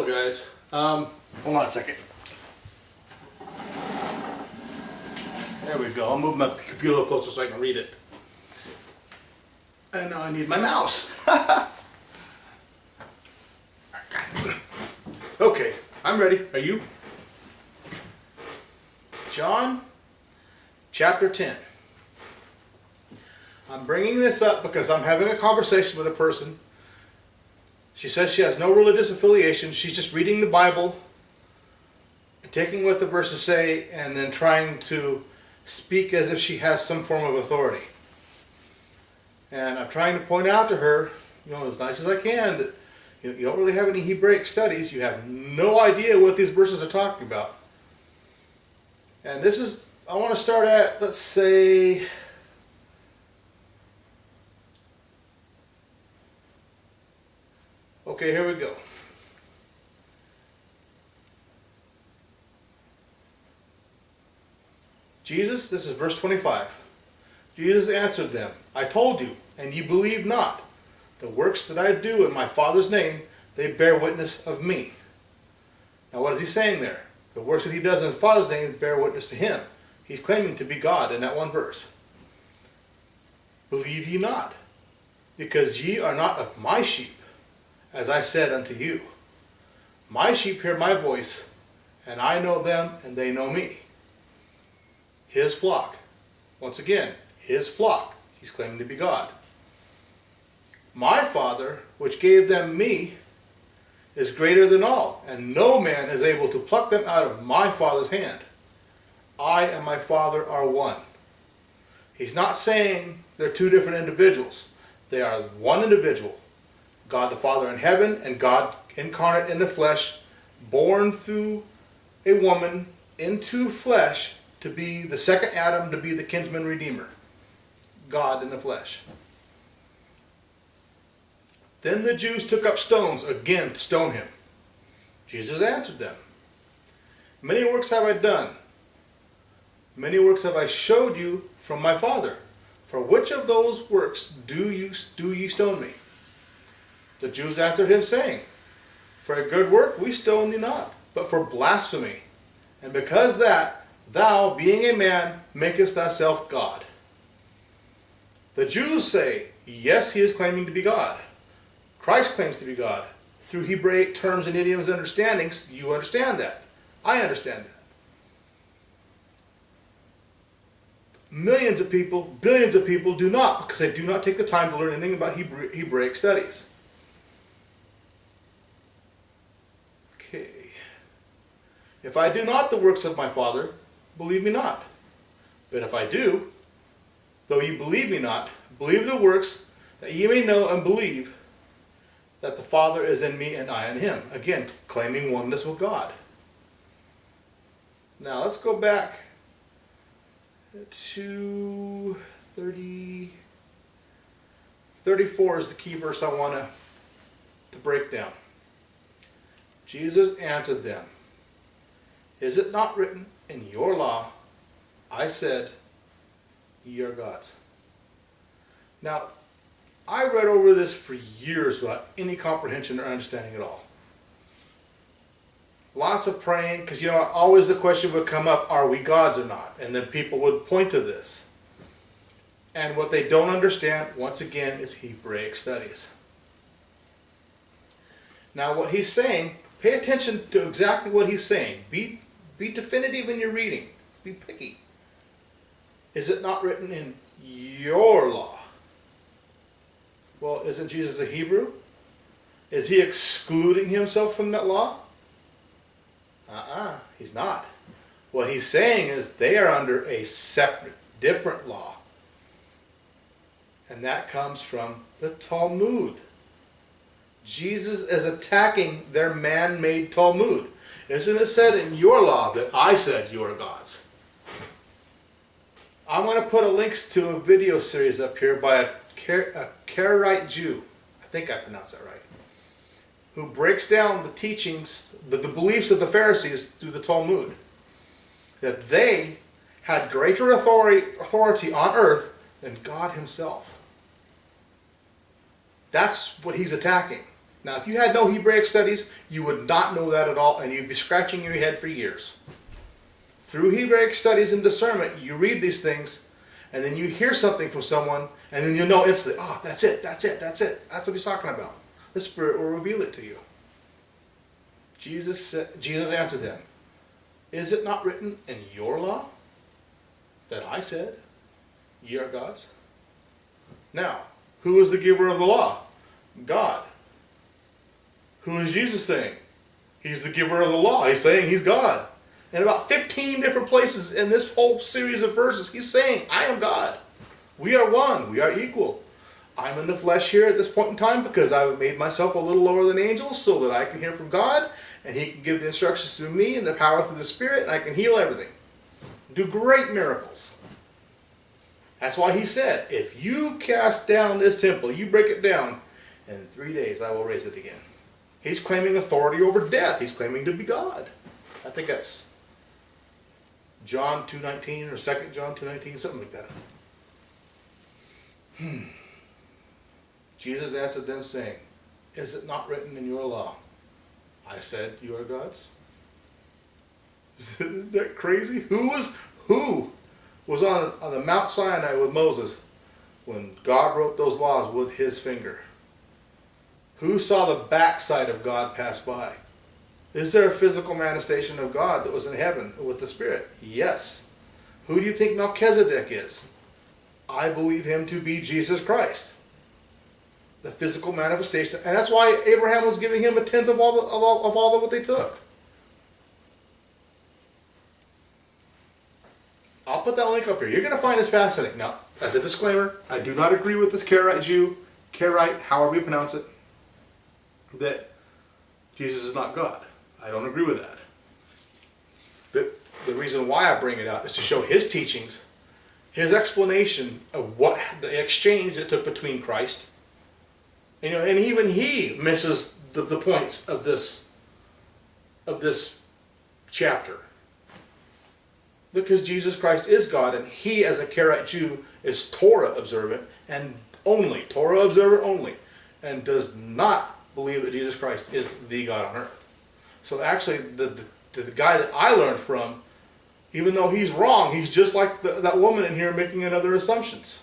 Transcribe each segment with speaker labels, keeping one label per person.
Speaker 1: guys. Hold on a second. There we go. I'll move my computer a little closer so I can read it. And now I need my mouse. Okay, I'm ready. Are you? John chapter 10. I'm bringing this up because I'm having a conversation with a person. She says she has no religious affiliation. She's just reading the Bible, taking what the verses say, and then trying to speak as if she has some form of authority. And I'm trying to point out to her, as nice as I can, that you don't really have any Hebraic studies. You have no idea what these verses are talking about. And this is, I want to start at, let's say, okay, here we go. Jesus, this is verse 25. Jesus answered them, I told you, and ye believe not. The works that I do in my Father's name, they bear witness of me. Now what is he saying there? The works that he does in his Father's name bear witness to him. He's claiming to be God in that one verse. Believe ye not, because ye are not of my sheep, as I said unto you. My sheep hear my voice, and I know them, and they know me. His flock. Once again, his flock. He's claiming to be God. My Father, which gave them me, is greater than all, and no man is able to pluck them out of my Father's hand. I and my Father are one. He's not saying they're two different individuals. They are one individual. God the Father in heaven and God incarnate in the flesh, born through a woman into flesh to be the second Adam, to be the kinsman redeemer. God in the flesh. Then the Jews took up stones again to stone him. Jesus answered them, Many works have I done. Many works have I showed you from my Father. For which of those works do ye stone me? The Jews answered him, saying, For a good work we stone thee not, but for blasphemy. And because that, thou, being a man, makest thyself God. The Jews say, yes, he is claiming to be God. Christ claims to be God. Through Hebraic terms and idioms and understandings, you understand that. I understand that. Millions of people, billions of people do not, because they do not take the time to learn anything about Hebraic studies. Okay. If I do not the works of my Father, believe me not. But if I do, though ye believe me not, believe the works, that ye may know and believe that the Father is in me and I in him. Again, claiming oneness with God. Now let's go back to 34 is the key verse I want to break down. Jesus answered them, Is it not written in your law, I said, ye are gods? Now, I read over this for years without any comprehension or understanding at all. Lots of praying, because always the question would come up, are we gods or not? And then people would point to this. And what they don't understand, once again, is Hebraic studies. Now what he's saying, pay attention to exactly what he's saying. Be definitive in your reading. Be picky. Is it not written in your law? Well, isn't Jesus a Hebrew? Is he excluding himself from that law? He's not. What he's saying is they are under a separate, different law. And that comes from the Talmud. Jesus is attacking their man-made Talmud. Isn't it said in your law that I said you are gods? I'm going to put a links to a video series up here by a Karaite Jew, I think I pronounced that right, who breaks down the teachings, the beliefs of the Pharisees through the Talmud. That they had greater authority on earth than God himself. That's what he's attacking. Now, if you had no Hebraic studies, you would not know that at all, and you'd be scratching your head for years. Through Hebraic studies and discernment, you read these things, and then you hear something from someone, and then you know instantly, oh, that's it, that's it, that's it. That's what he's talking about. The Spirit will reveal it to you. Jesus answered them, is it not written in your law that I said, ye are gods? Now, who is the giver of the law? God. Who is Jesus saying? He's the giver of the law. He's saying he's God. In about 15 different places in this whole series of verses, he's saying, I am God. We are one. We are equal. I'm in the flesh here at this point in time because I've made myself a little lower than angels so that I can hear from God, and he can give the instructions through me and the power through the Spirit, and I can heal everything. Do great miracles. That's why he said, if you cast down this temple, you break it down, in 3 days I will raise it again. He's claiming authority over death. He's claiming to be God. I think that's John 2:19 or 2 John 2:19, something like that. Jesus answered them saying, is it not written in your law, I said you are gods? Isn't that crazy? Who was on the Mount Sinai with Moses when God wrote those laws with his finger? Who saw the backside of God pass by? Is there a physical manifestation of God that was in heaven with the Spirit? Yes. Who do you think Melchizedek is? I believe him to be Jesus Christ. The physical manifestation. And that's why Abraham was giving him a tenth of all of what they took. I'll put that link up here. You're going to find this fascinating. Now, as a disclaimer, I do not agree with this Karaite Jew, Karaite, however you pronounce it, that Jesus is not God. I don't agree with that. But the reason why I bring it out is to show his teachings, his explanation of what the exchange that took between Christ. You know, and even he misses the points of this chapter. Because Jesus Christ is God, and he, as a Karaite Jew, is Torah observant, and only, Torah observant only, and does not believe that Jesus Christ is the God on earth. So actually, the guy that I learned from, even though he's wrong, he's just like that woman in here making another assumptions.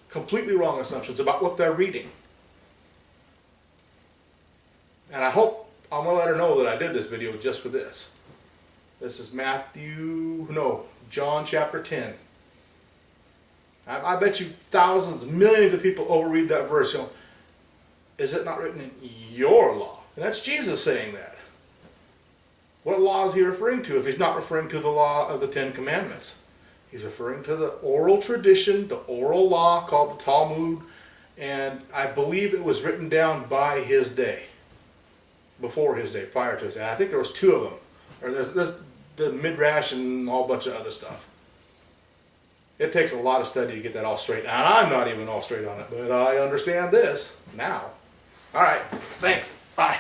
Speaker 1: Completely wrong assumptions about what they're reading. And I hope, I'm going to let her know that I did this video just for this. This is John chapter 10. I bet you thousands, millions of people overread that verse. You know, is it not written in your law? And that's Jesus saying that. What law is he referring to if he's not referring to the law of the Ten Commandments? He's referring to the oral tradition, the oral law called the Talmud, and I believe it was written down by his day. Before his day, prior to his day. And I think there was two of them. Or there's the Midrash and a whole bunch of other stuff. It takes a lot of study to get that all straight. And I'm not even all straight on it, but I understand this now. All right, thanks. Bye.